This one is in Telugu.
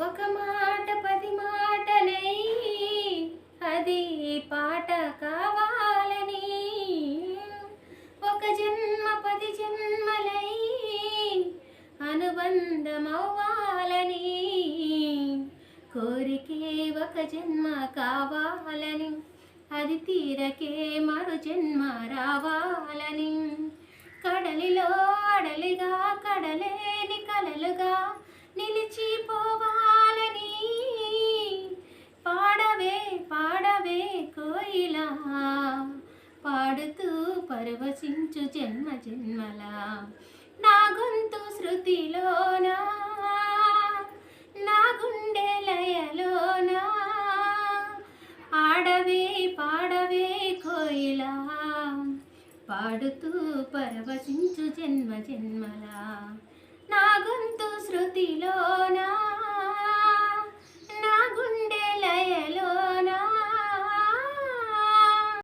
ఒక మాట పది మాటలై అది పాట కావాలని, ఒక జన్మ పది జన్మలై అనుబంధమవ్వాలని, కోరికే ఒక జన్మ కావాలని, అది తీరకే మరు జన్మ రావాలని, కడలిలో అడలిగా కడలేని కలలుగా నిలిచిపోవాలని, పాడవే పాడవే కోయిలా పాడుతూ పరవశించు జన్మ జన్మల, నా గొంతు శృతిలోనా